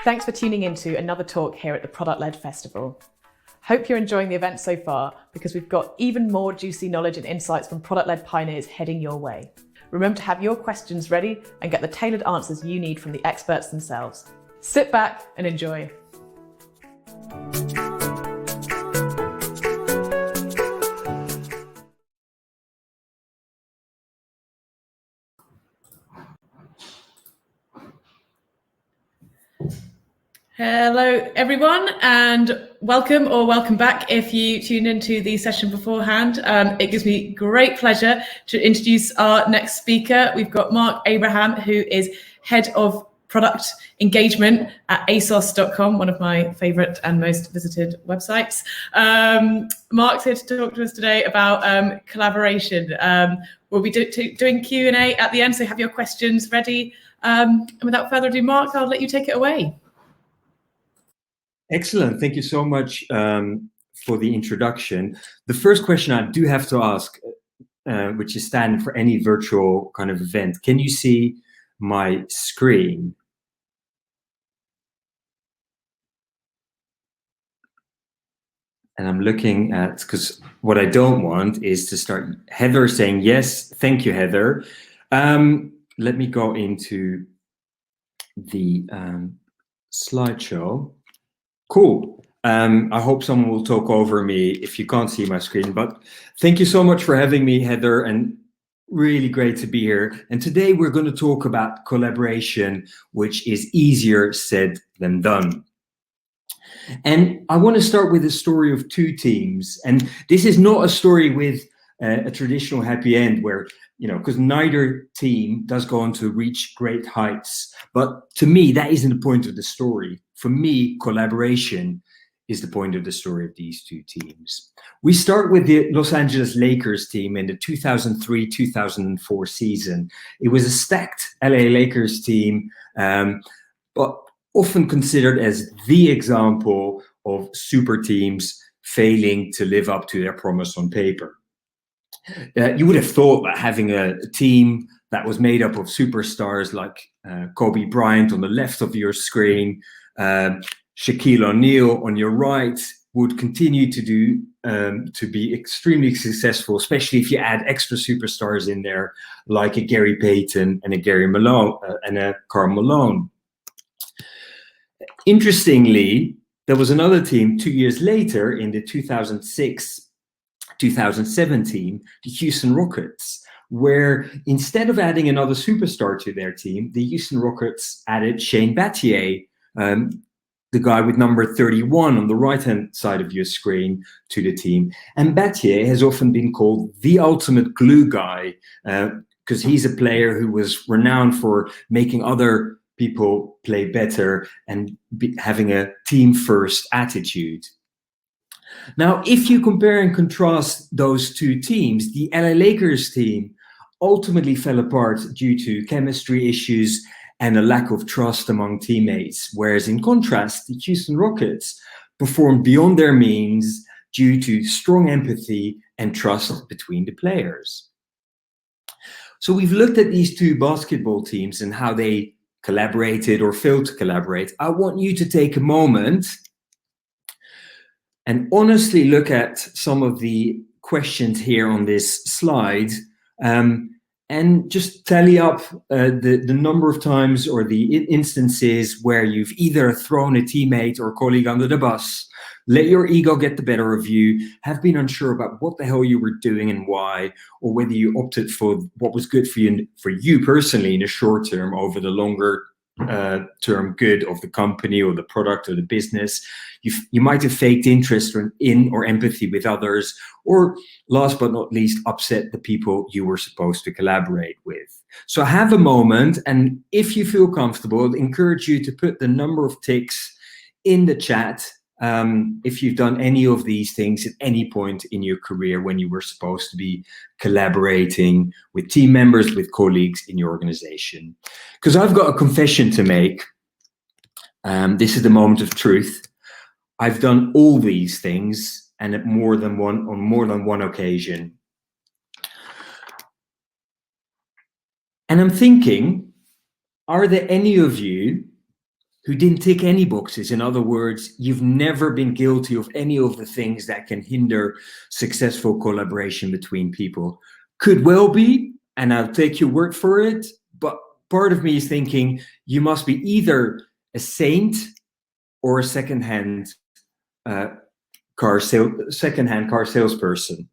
Thanks for tuning in to another talk here at the Product-Led Festival. Hope you're enjoying the event so far, because we've got even more juicy knowledge and insights from product-led pioneers heading your way. Remember to have your questions ready and get the tailored answers you need from the experts themselves. Sit back and enjoy. Hello, everyone, and welcome or welcome back if you tuned into the session beforehand. It gives me great pleasure to introduce our next speaker. We've got Mark Abraham, who is Head of Product Engagement at ASOS.com, one of my favourite and most visited websites. Mark's here to talk to us today about collaboration. We'll be doing Q&A at the end, so have your questions ready. And without further ado, Mark, I'll let you take it away. Excellent. Thank you so much for the introduction. The first question I do have to ask, which is standard for any virtual kind of event, can you see my screen? And I'm looking at, because what I don't want is to start Heather saying yes. Thank you, Heather. Let me go into the slideshow. Cool. I hope someone will talk over me if you can't see my screen, but thank you so much for having me, Heather, and really great to be here. And today we're going to talk about collaboration, which is easier said than done. And I want to start with a story of two teams. And this is not a story with a traditional happy end where, because neither team does go on to reach great heights. But to me, that isn't the point of the story. For me, collaboration is the point of the story of these two teams. We start with the Los Angeles Lakers team in the 2003-2004 season. It was a stacked LA Lakers team, but often considered as the example of super teams failing to live up to their promise on paper. You would have thought that having a team that was made up of superstars like Kobe Bryant on the left of your screen, Shaquille O'Neal on your right, would continue to be extremely successful, especially if you add extra superstars in there, like a Gary Payton and a Gary Malone and a Karl Malone. Interestingly, there was another team 2 years later in the 2006-2017, the Houston Rockets, where instead of adding another superstar to their team, the Houston Rockets added Shane Battier, the guy with number 31 on the right-hand side of your screen, to the team. And Battier has often been called the ultimate glue guy, because he's a player who was renowned for making other people play better and having a team-first attitude. Now, if you compare and contrast those two teams, the LA Lakers team ultimately fell apart due to chemistry issues and a lack of trust among teammates, whereas in contrast, the Houston Rockets performed beyond their means due to strong empathy and trust between the players. So we've looked at these two basketball teams and how they collaborated or failed to collaborate. I want you to take a moment and honestly look at some of the questions here on this slide, and just tally up the number of times or the instances where you've either thrown a teammate or colleague under the bus, let your ego get the better of you, have been unsure about what the hell you were doing and why, or whether you opted for what was good for you personally in the short term over the longer term good of the company or the product or the business. You might have faked interest in or empathy with others, or last but not least, upset the people you were supposed to collaborate with. So have a moment, and if you feel comfortable, I'd encourage you to put the number of ticks in the chat if you've done any of these things at any point in your career when you were supposed to be collaborating with team members, with colleagues in your organization. Because I've got a confession to make. This is the moment of truth. I've done all these things, and on more than one occasion. And I'm thinking, are there any of you who didn't tick any boxes. In other words, you've never been guilty of any of the things that can hinder successful collaboration between people. Could well be, and I'll take your word for it, but part of me is thinking you must be either a saint or a second-hand car salesperson.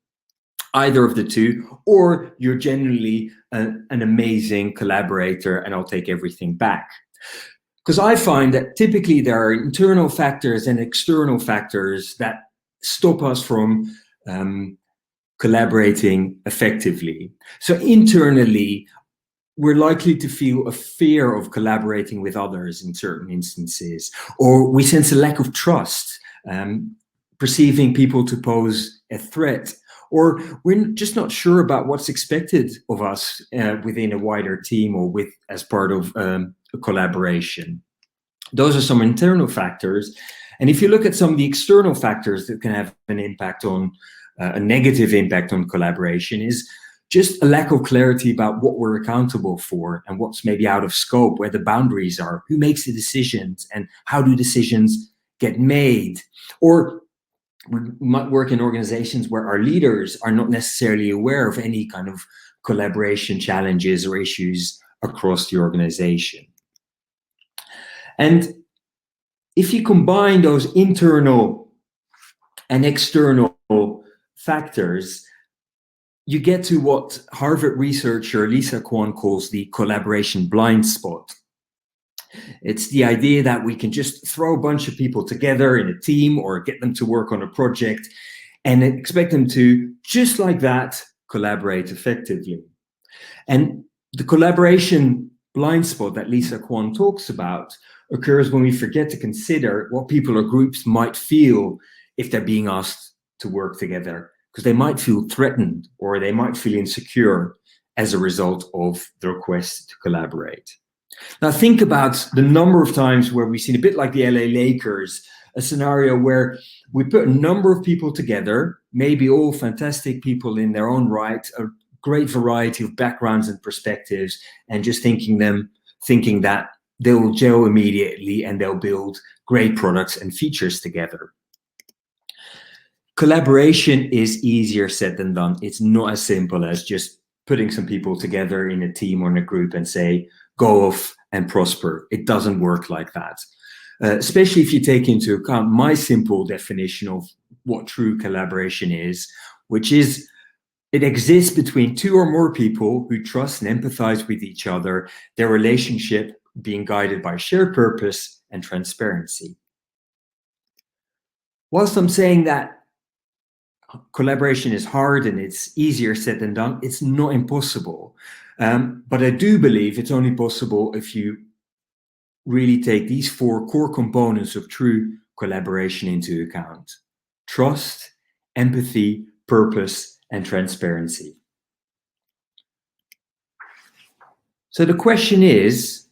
Either of the two, or you're genuinely an amazing collaborator, and I'll take everything back. Because I find that typically there are internal factors and external factors that stop us from collaborating effectively. So internally, we're likely to feel a fear of collaborating with others in certain instances, or we sense a lack of trust, perceiving people to pose a threat, or we're just not sure about what's expected of us within a wider team or as part of a collaboration. Those are some internal factors. And if you look at some of the external factors that can have an impact on a negative impact on collaboration, is just a lack of clarity about what we're accountable for and what's maybe out of scope, where the boundaries are, who makes the decisions, and how do decisions get made. Or we might work in organizations where our leaders are not necessarily aware of any kind of collaboration challenges or issues across the organization. And if you combine those internal and external factors, you get to what Harvard researcher Lisa Kwon calls the collaboration blind spot. It's the idea that we can just throw a bunch of people together in a team or get them to work on a project and expect them to, just like that, collaborate effectively. And the collaboration blind spot that Lisa Kwon talks about occurs when we forget to consider what people or groups might feel if they're being asked to work together, because they might feel threatened or they might feel insecure as a result of the request to collaborate. Now think about the number of times where we've seen, a bit like the LA Lakers, a scenario where we put a number of people together, maybe all fantastic people in their own right, a great variety of backgrounds and perspectives, and just thinking that they'll gel immediately and they'll build great products and features together. Collaboration is easier said than done. It's not as simple as just putting some people together in a team or in a group and say, go off and prosper. It doesn't work like that. Especially if you take into account my simple definition of what true collaboration is, which is it exists between two or more people who trust and empathize with each other, their relationship being guided by shared purpose and transparency. Whilst I'm saying that collaboration is hard and it's easier said than done, it's not impossible. But I do believe it's only possible if you really take these four core components of true collaboration into account: trust, empathy, purpose, and transparency. So the question is,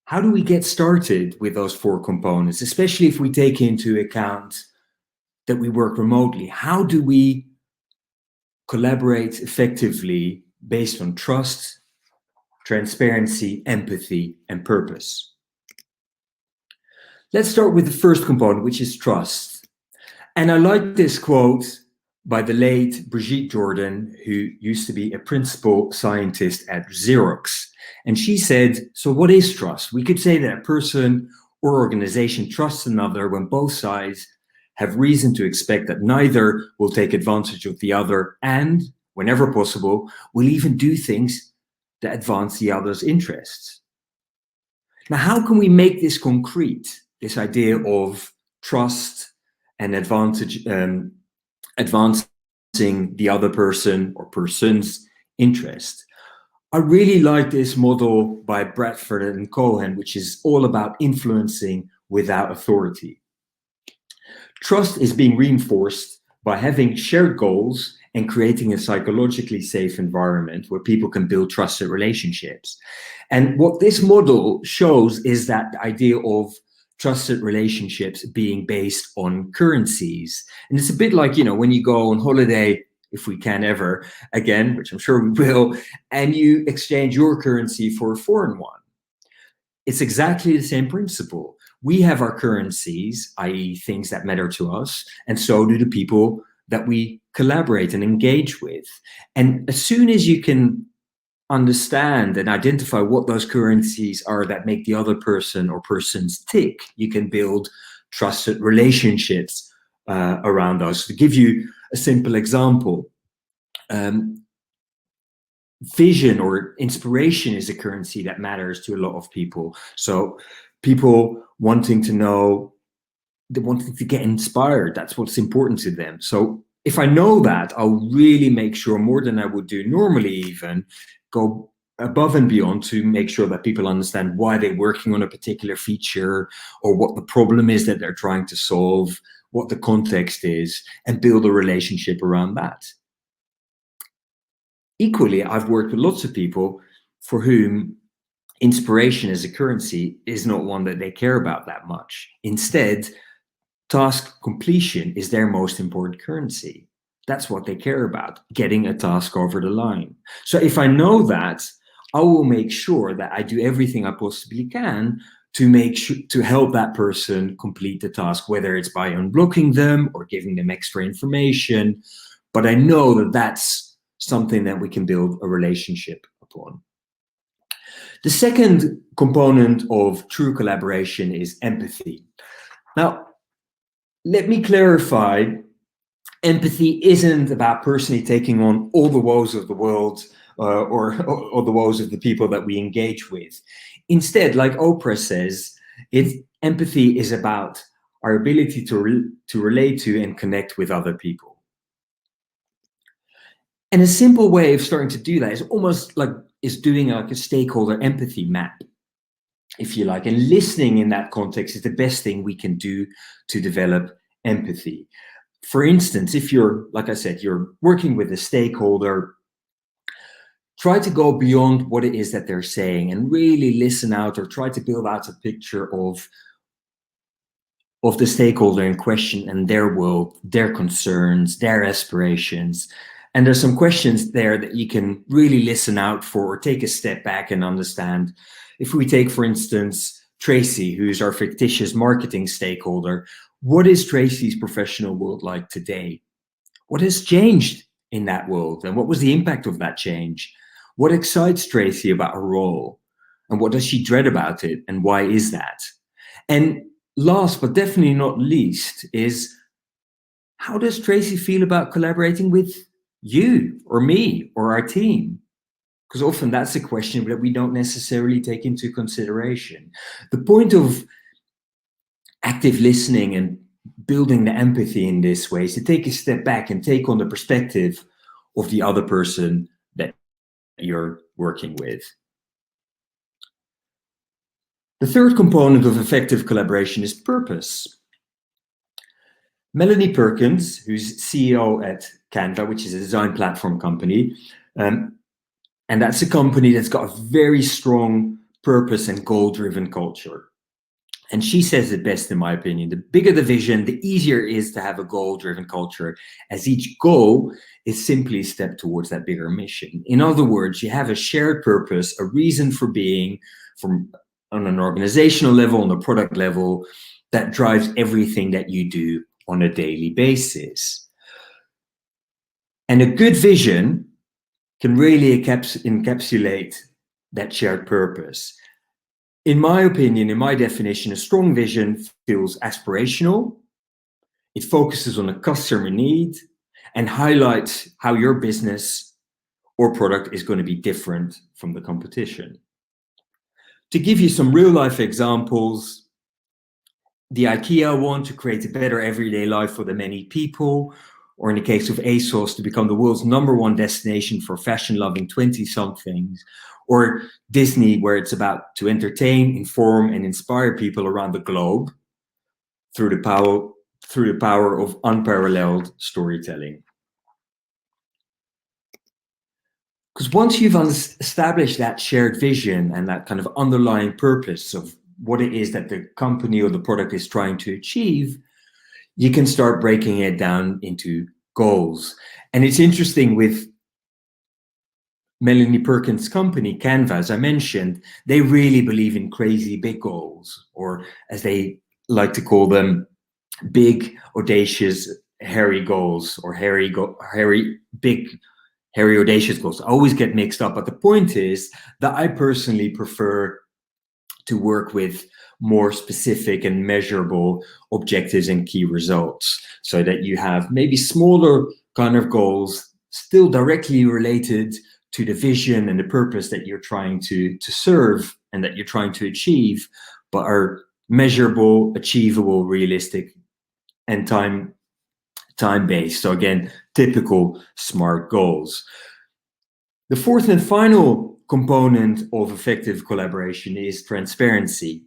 how do we get started with those four components, especially if we take into account that we work remotely? How do we collaborate effectively based on trust, transparency, empathy, and purpose? Let's start with the first component, which is trust. And I like this quote by the late Brigitte Jordan, who used to be a principal scientist at Xerox. And she said, so what is trust? We could say that a person or organization trusts another when both sides have reason to expect that neither will take advantage of the other and, whenever possible, will even do things that advance the other's interests. Now, how can we make this concrete, this idea of trust and advancing the other person or person's interest? I really like this model by Bradford and Cohen, which is all about influencing without authority. Trust is being reinforced by having shared goals and creating a psychologically safe environment where people can build trusted relationships. And what this model shows is that the idea of trusted relationships being based on currencies. And it's a bit like, when you go on holiday, if we can ever again, which I'm sure we will, and you exchange your currency for a foreign one. it's exactly the same principle. We have our currencies, i.e. things that matter to us, and so do the people that we collaborate and engage with. And as soon as you can understand and identify what those currencies are that make the other person or persons tick, you can build trusted relationships around us. To give you a simple example, vision or inspiration is a currency that matters to a lot of people. So people wanting to know, they wanting to get inspired, that's what's important to them. So if I know that, I'll really make sure, more than I would do normally even, go above and beyond to make sure that people understand why they're working on a particular feature, or what the problem is that they're trying to solve, what the context is, and build a relationship around that. Equally, I've worked with lots of people for whom inspiration as a currency is not one that they care about that much. Instead, task completion is their most important currency. That's what they care about, getting a task over the line. So if I know that, I will make sure that I do everything I possibly can to make sure to help that person complete the task, whether it's by unblocking them or giving them extra information. But I know that that's something that we can build a relationship upon. The second component of true collaboration is empathy. Now, let me clarify, empathy isn't about personally taking on all the woes of the world or the woes of the people that we engage with. Instead, like Oprah says, empathy is about our ability to relate to and connect with other people. And a simple way of starting to do that is almost like doing like a stakeholder empathy map, if you like. And listening in that context is the best thing we can do to develop empathy. For instance, if you're, like I said, you're working with a stakeholder, try to go beyond what it is that they're saying and really listen out, or try to build out a picture of the stakeholder in question and their world, their concerns, their aspirations. And there's some questions there that you can really listen out for, or take a step back and understand. If we take, for instance, Tracy, who's our fictitious marketing stakeholder, what is Tracy's professional world like today? What has changed in that world? And what was the impact of that change? What excites Tracy about her role? And what does she dread about it? And why is that? And last, but definitely not least, is how does Tracy feel about collaborating with you or me or our team? Because often that's a question that we don't necessarily take into consideration. The point of active listening and building the empathy in this way is to take a step back and take on the perspective of the other person that you're working with. The third component of effective collaboration is purpose. Melanie Perkins, who's CEO at Canva, which is a design platform company, and that's a company that's got a very strong purpose and goal-driven culture. And she says it best, in my opinion: the bigger the vision, the easier it is to have a goal-driven culture, as each goal is simply a step towards that bigger mission. In other words, you have a shared purpose, a reason for being, on an organizational level, on a product level, that drives everything that you do on a daily basis. And a good vision can really encapsulate that shared purpose. In my opinion, in my definition, a strong vision feels aspirational. It focuses on a customer need and highlights how your business or product is going to be different from the competition. To give you some real life examples, the IKEA one, to create a better everyday life for the many people, or in the case of ASOS, to become the world's #1 destination for fashion-loving 20-somethings, or Disney, where it's about to entertain, inform, and inspire people around the globe through the power of unparalleled storytelling. Because once you've established that shared vision and that kind of underlying purpose of what it is that the company or the product is trying to achieve, you can start breaking it down into goals. And it's interesting, with Melanie Perkins' company, Canva, as I mentioned, they really believe in crazy big goals, or as they like to call them, big, audacious, hairy goals, or big, hairy, audacious goals. I always get mixed up, but the point is that I personally prefer to work with more specific and measurable objectives and key results, so that you have maybe smaller kind of goals, still directly related to the vision and the purpose that you're trying to serve and that you're trying to achieve, but are measurable, achievable, realistic, and time-based. So again, typical SMART goals. The fourth and final component of effective collaboration is transparency.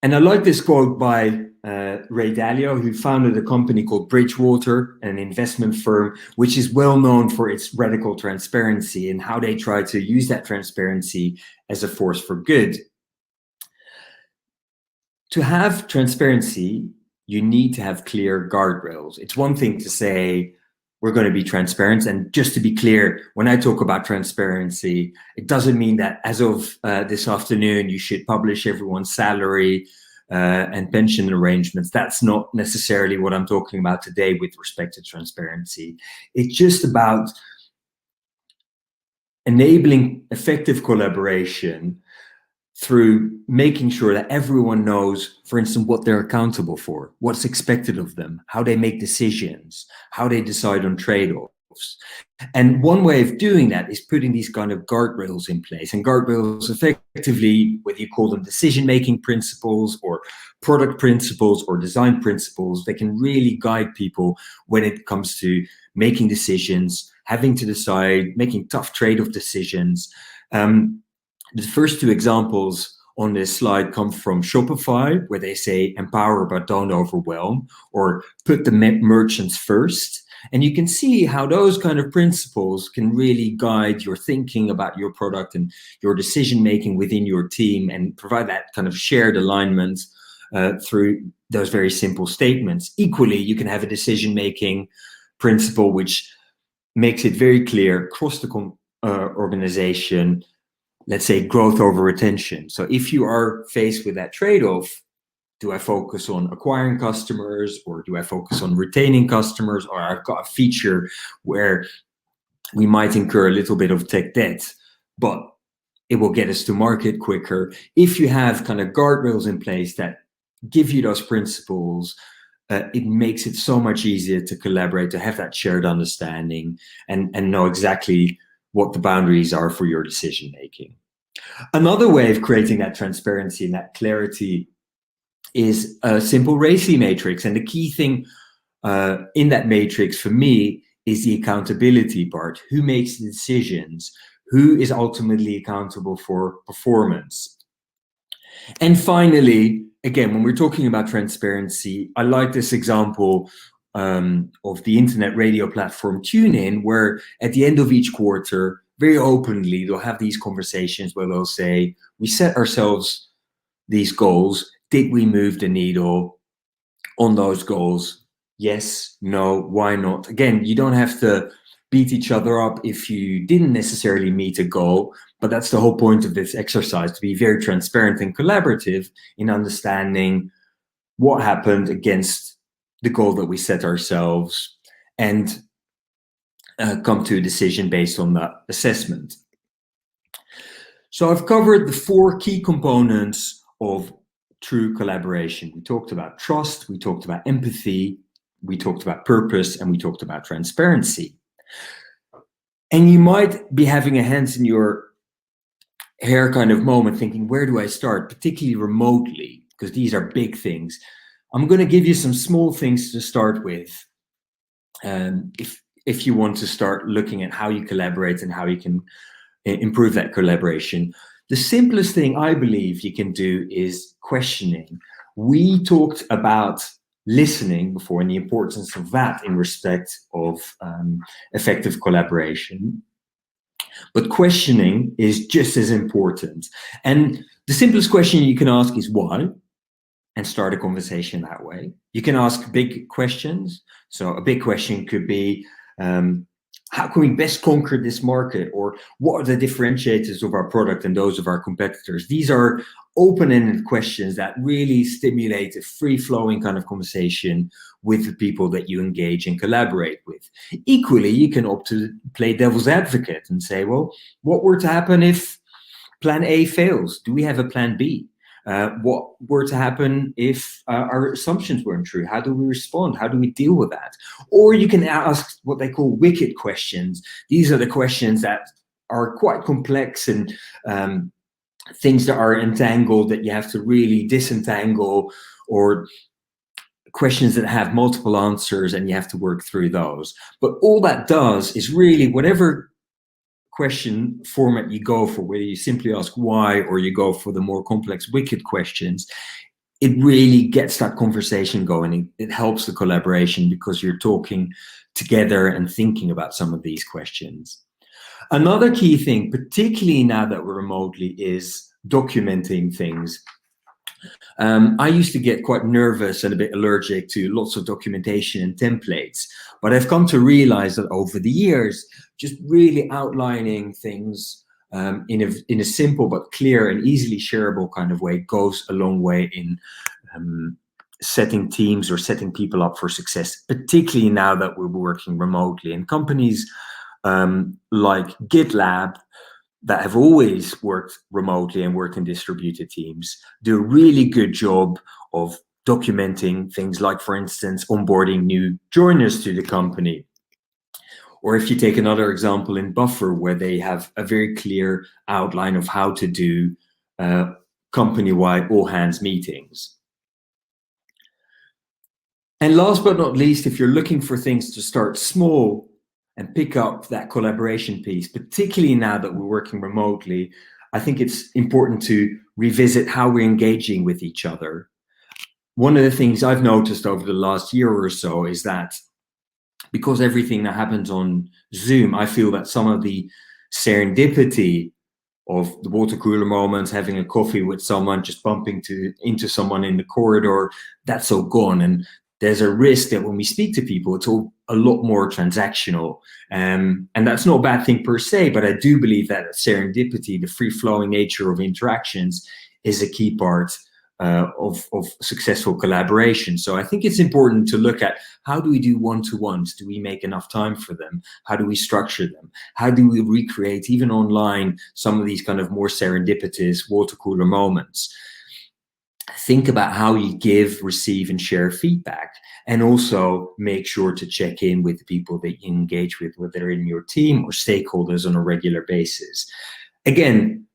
And I like this quote by Ray Dalio, who founded a company called Bridgewater, an investment firm, which is well known for its radical transparency and how they try to use that transparency as a force for good. To have transparency, you need to have clear guardrails. It's one thing to say, we're going to be transparent. And just to be clear, when I talk about transparency, it doesn't mean that as of this afternoon, you should publish everyone's salary and pension arrangements. That's not necessarily what I'm talking about today with respect to transparency. It's just about enabling effective collaboration through making sure that everyone knows, for instance, what they're accountable for, what's expected of them, how they make decisions, how they decide on trade-offs. And one way of doing that is putting these kind of guardrails in place. And guardrails effectively, whether you call them decision-making principles or product principles or design principles, they can really guide people when it comes to making decisions, having to decide, making tough trade-off decisions. The first two examples on this slide come from Shopify, where they say empower but don't overwhelm, or put the merchants first. And you can see how those kind of principles can really guide your thinking about your product and your decision making within your team, and provide that kind of shared alignment through those very simple statements. Equally, you can have a decision making principle which makes it very clear across the organization. Let's say growth over retention. So if you are faced with that trade-off, do I focus on acquiring customers, or do I focus on retaining customers? Or I've got a feature where we might incur a little bit of tech debt, but it will get us to market quicker. If you have kind of guardrails in place that give you those principles, it makes it so much easier to collaborate, to have that shared understanding, and know exactly what the boundaries are for your decision making. Another way of creating that transparency and that clarity is a simple RACI matrix. And the key thing in that matrix for me is the accountability part. Who makes the decisions? Who is ultimately accountable for performance? And finally, again, when we're talking about transparency, I like this example of the internet radio platform TuneIn, where at the end of each quarter, very openly, they'll have these conversations where they'll say, we set ourselves these goals. Did we move the needle on those goals? Yes, no, why not? Again, you don't have to beat each other up if you didn't necessarily meet a goal, but that's the whole point of this exercise, to be very transparent and collaborative in understanding what happened against the goal that we set ourselves, and come to a decision based on that assessment. So I've covered the 4 key components of true collaboration. We talked about trust, we talked about empathy, we talked about purpose, and we talked about transparency. And you might be having a hands in your hair kind of moment, thinking, where do I start, particularly remotely, because these are big things. I'm going to give you some small things to start with, if you want to start looking at how you collaborate and how you can improve that collaboration. The simplest thing I believe you can do is questioning. We talked about listening before and the importance of that in respect of effective collaboration. But questioning is just as important. And the simplest question you can ask is why, and start a conversation that way. You can ask big questions. So a big question could be, how can we best conquer this market? Or what are the differentiators of our product and those of our competitors? These are open-ended questions that really stimulate a free-flowing kind of conversation with the people that you engage and collaborate with. Equally, you can opt to play devil's advocate and say, well, what were to happen if plan A fails? Do we have a plan B? What were to happen if our assumptions weren't true? How do we respond? How do we deal with that? Or you can ask what they call wicked questions. These are the questions that are quite complex and things that are entangled that you have to really disentangle, or questions that have multiple answers and you have to work through those. But all that does is really, whatever question format you go for, whether you simply ask why or you go for the more complex wicked questions, it really gets that conversation going. It helps the collaboration because you're talking together and thinking about some of these questions. Another key thing, particularly now that we're remotely, is documenting things. I used to get quite nervous and a bit allergic to lots of documentation and templates, but I've come to realize that over the years, just really outlining things in a simple but clear and easily shareable kind of way goes a long way in setting teams or setting people up for success, particularly now that we're working remotely. And companies like GitLab, that have always worked remotely and work in distributed teams, do a really good job of documenting things like, for instance, onboarding new joiners to the company. Or if you take another example in Buffer, where they have a very clear outline of how to do company-wide all-hands meetings. And last but not least, if you're looking for things to start small and pick up that collaboration piece, particularly now that we're working remotely, I think it's important to revisit how we're engaging with each other. One of the things I've noticed over the last year or so is that because everything that happens on Zoom, I feel that some of the serendipity of the water cooler moments, having a coffee with someone, just bumping into someone in the corridor, that's all gone. And there's a risk that when we speak to people, it's all a lot more transactional. And that's not a bad thing per se, but I do believe that serendipity, the free-flowing nature of interactions, is a key part of successful collaboration. So I think it's important to look at, how do we do one-to-ones? Do we make enough time for them? How do we structure them? How do we recreate, even online, some of these kind of more serendipitous water cooler moments? Think about how you give, receive, and share feedback, and also make sure to check in with the people that you engage with, whether in your team or stakeholders, on a regular basis. Again,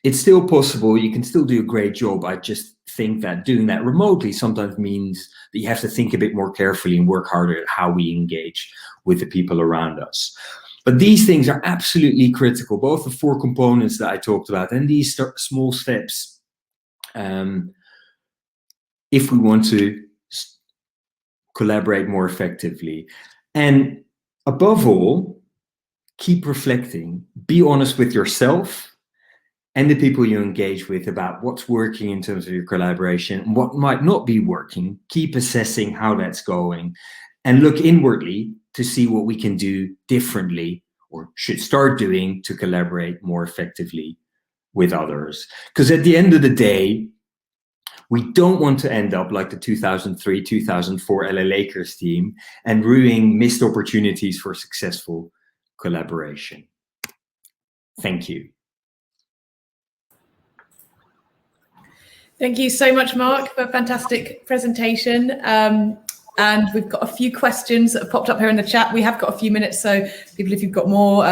it's still possible. You can still do a great job. I just think that doing that remotely sometimes means that you have to think a bit more carefully and work harder at how we engage with the people around us. But these things are absolutely critical, both the 4 components that I talked about and these small steps, if we want to collaborate more effectively. And above all, keep reflecting, be honest with yourself and the people you engage with about what's working in terms of your collaboration and what might not be working. Keep assessing how that's going and look inwardly to see what we can do differently or should start doing to collaborate more effectively with others. Because at the end of the day, we don't want to end up like the 2003-2004 LA Lakers team and ruining missed opportunities for successful collaboration. Thank you. Thank you so much, Mark, for a fantastic presentation. And we've got a few questions that have popped up here in the chat. We have got a few minutes, so people, if you've got more,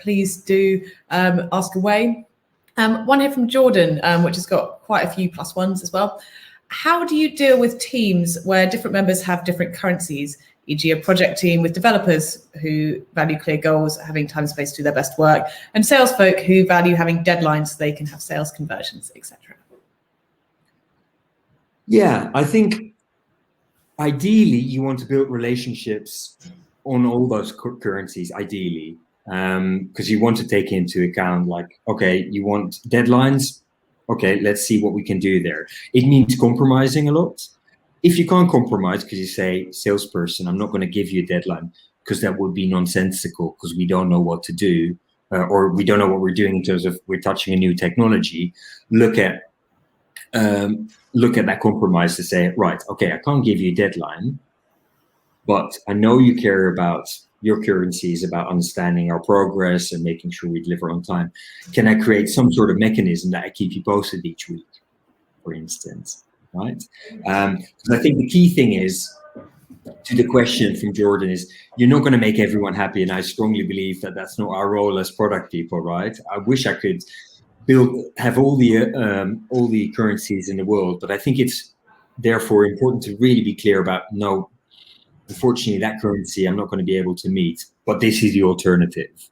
please do ask away. One here from Jordan, which has got quite a few +1s as well. How do you deal with teams where different members have different currencies, e.g. a project team with developers who value clear goals, having time and space to do their best work, and sales folk who value having deadlines so they can have sales conversions, etc.? Yeah, I think ideally you want to build relationships on all those currencies, ideally. Because you want to take into account, like, okay, you want deadlines. Okay, let's see what we can do there. It means compromising a lot. If you can't compromise because you say, salesperson, I'm not going to give you a deadline because that would be nonsensical, because we don't know what to do, or we don't know what we're doing in terms of we're touching a new technology. Look at that compromise to say, right, okay, I can't give you a deadline, but I know you care about your currencies, about understanding our progress and making sure we deliver on time. Can I create some sort of mechanism that I keep you posted each week, for instance, right? Because I think the key thing is, to the question from Jordan, is you're not going to make everyone happy, and I strongly believe that that's not our role as product people, right? I wish I could have all the currencies in the world, but I think it's therefore important to really be clear about, no, unfortunately, that currency I'm not going to be able to meet, but this is the alternative.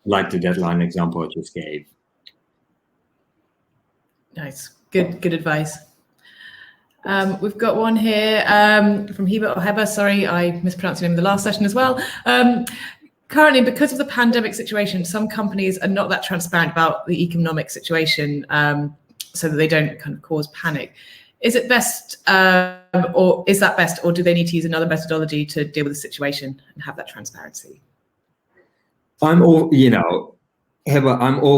Like the deadline example I just gave. Nice, good advice. We've got one here from Heba. Sorry, I mispronounced your name in the last session as well. Currently, because of the pandemic situation, some companies are not that transparent about the economic situation, so that they don't kind of cause panic. Is it best, or is that best, or do they need to use another methodology to deal with the situation and have that transparency? I'm all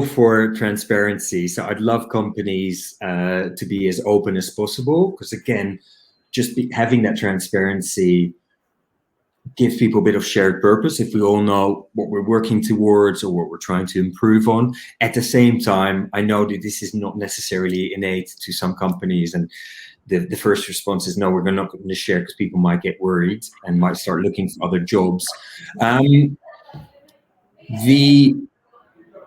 for transparency. So I'd love companies to be as open as possible, because again, having that transparency gives people a bit of shared purpose if we all know what we're working towards or what we're trying to improve on. At the same time, I know that this is not necessarily innate to some companies, and the first response is no, we're not going to share because people might get worried and might start looking for other jobs.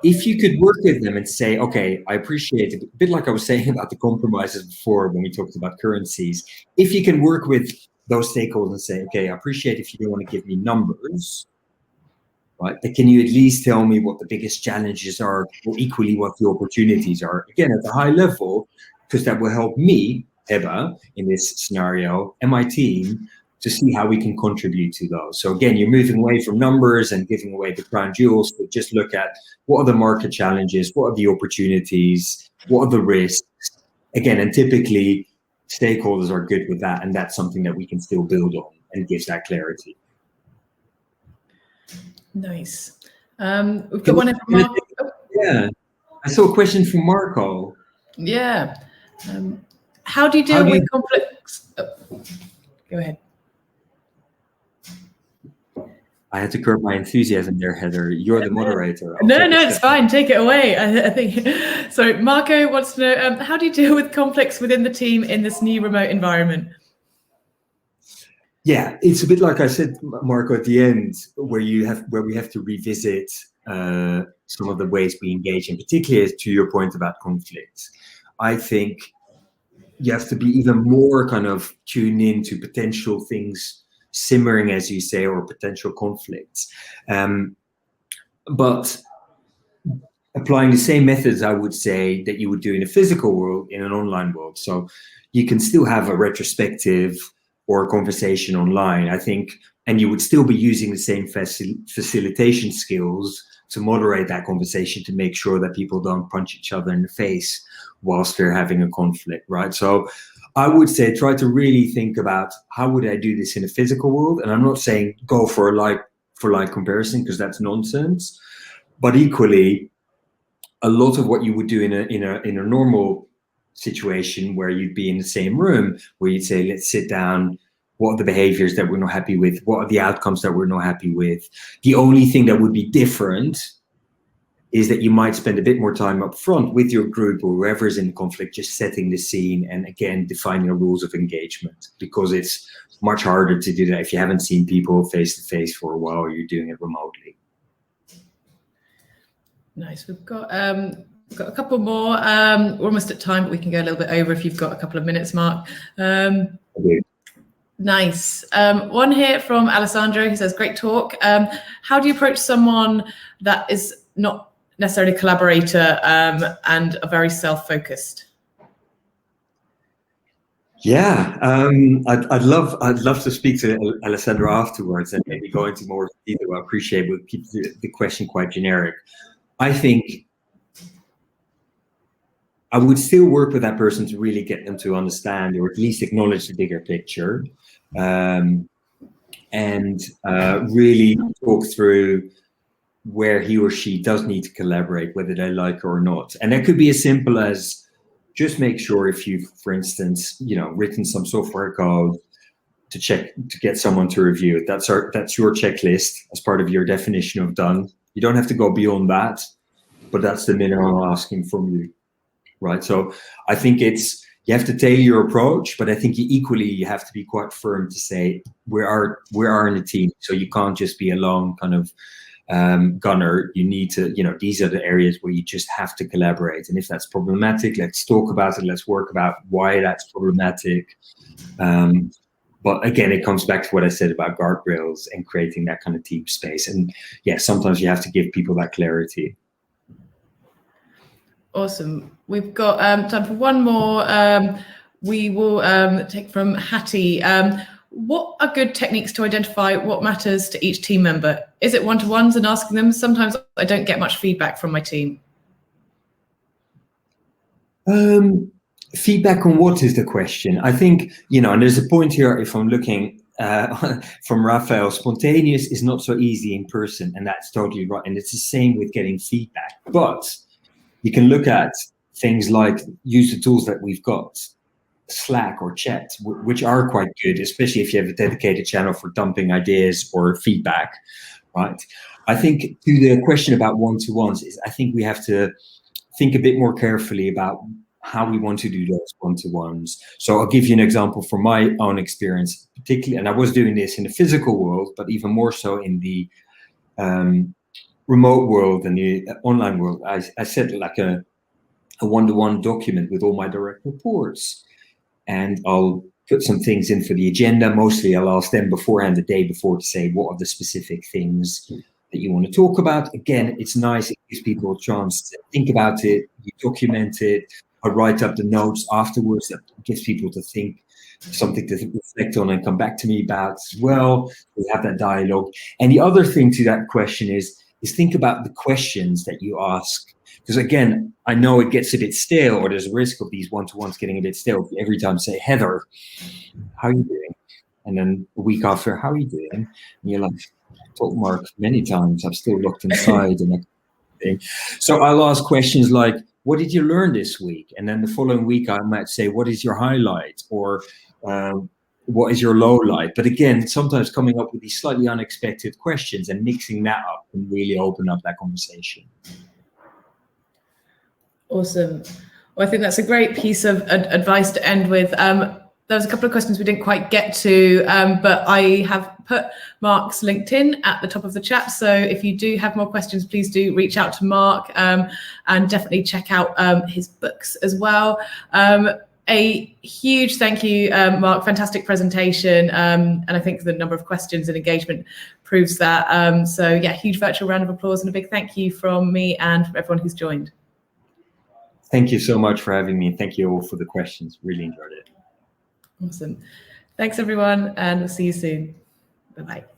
If you could work with them and say, okay, I appreciate it, a bit like I was saying about the compromises before when we talked about currencies, if you can work with those stakeholders and say, okay, I appreciate if you don't want to give me numbers, right? But can you at least tell me what the biggest challenges are, or equally what the opportunities are? Again, at a high level, because that will help me, Heba, in this scenario, and my team, to see how we can contribute to those. So again, you're moving away from numbers and giving away the crown jewels, but just look at what are the market challenges, what are the opportunities, what are the risks. Again, and typically stakeholders are good with that, and that's something that we can still build on and gives that clarity. Nice. We've got one from Marco. Yeah, I saw a question from Marco. Yeah. How do you deal with conflicts? Oh, go ahead. I had to curb my enthusiasm there, Heather. You're the moderator. No, it's fine. Take it away. I think. So Marco wants to know, how do you deal with conflicts within the team in this new remote environment? Yeah, it's a bit like I said, Marco, at the end, where we have to revisit some of the ways we engage, and particularly to your point about conflicts. I think you have to be even more kind of tuned in to potential things simmering, as you say, or potential conflicts. But applying the same methods, I would say, that you would do in a physical world, in an online world. So you can still have a retrospective or a conversation online, I think, and you would still be using the same facilitation skills to moderate that conversation, to make sure that people don't punch each other in the face whilst they're having a conflict, right? So I would say try to really think about, how would I do this in a physical world? And I'm not saying go for a like comparison, because that's nonsense. But equally, a lot of what you would do in a normal situation, where you'd be in the same room, where you'd say, let's sit down. What are the behaviors that we're not happy with? What are the outcomes that we're not happy with? The only thing that would be different is that you might spend a bit more time up front with your group or whoever's in conflict, just setting the scene and again defining the rules of engagement, because it's much harder to do that if you haven't seen people face to face for a while, or you're doing it remotely. Nice. We've got a couple more. We're almost at time, but we can go a little bit over if you've got a couple of minutes, Mark. Okay. Nice. One here from Alessandro, who says, great talk. How do you approach someone that is not necessarily a collaborator and are very self-focused? Yeah, I'd love to speak to Alessandro afterwards and maybe go into more detail. I appreciate we'll keep the question quite generic. I think I would still work with that person to really get them to understand, or at least acknowledge the bigger picture. and really talk through where he or she does need to collaborate, whether they like it or not. And that could be as simple as just make sure if you've, for instance, written some software code to get someone to review it. That's your checklist as part of your definition of done. You don't have to go beyond that, but that's the minimum I'm asking from you, right? So I think you have to tailor your approach, but I think you have to be quite firm to say we are in a team, so you can't just be a lone kind of gunner. You need to, these are the areas where you just have to collaborate. And if that's problematic, let's talk about it. Let's work about why that's problematic. But again, it comes back to what I said about guardrails and creating that kind of team space. And yeah, sometimes you have to give people that clarity. Awesome. We've got time for one more. We will take from Hattie. What are good techniques to identify what matters to each team member? Is it one-to-ones and asking them? Sometimes I don't get much feedback from my team. Feedback on what is the question? I think, and there's a point here, if I'm looking from Raphael, spontaneous is not so easy in person, and that's totally right. And it's the same with getting feedback. But you can look at things like use the tools that we've got, Slack or chat, which are quite good, especially if you have a dedicated channel for dumping ideas or feedback, right? I think to the question about one-to-ones is I think we have to think a bit more carefully about how we want to do those one-to-ones. So I'll give you an example from my own experience, particularly, and I was doing this in the physical world, but even more so in the remote world and the online world. I set like a one-to-one document with all my direct reports. And I'll put some things in for the agenda. Mostly I'll ask them beforehand, the day before, to say, what are the specific things that you want to talk about? Again, it's nice. It gives people a chance to think about it. You document it. I write up the notes afterwards. That gives people to think, something to reflect on and come back to me about as well. We have that dialogue. And the other thing to that question is think about the questions that you ask. Because again, I know it gets a bit stale, or there's a risk of these one-to-ones getting a bit stale. Every time say, Heather, how are you doing? And then a week after, how are you doing? And you're like, told Mark many times, I'm still locked inside. And so I'll ask questions like, what did you learn this week? And then the following week, I might say, what is your highlight? Or what is your low light? But again, sometimes coming up with these slightly unexpected questions and mixing that up can really open up that conversation. Awesome. Well, I think that's a great piece of advice to end with. There was a couple of questions we didn't quite get to, but I have put Mark's LinkedIn at the top of the chat. So if you do have more questions, please do reach out to Mark, and definitely check out his books as well. A huge thank you, Mark. Fantastic presentation. And I think the number of questions and engagement proves that. So yeah, huge virtual round of applause and a big thank you from me and from everyone who's joined. Thank you so much for having me. Thank you all for the questions. Really enjoyed it. Awesome. Thanks, everyone, and we'll see you soon. Bye-bye.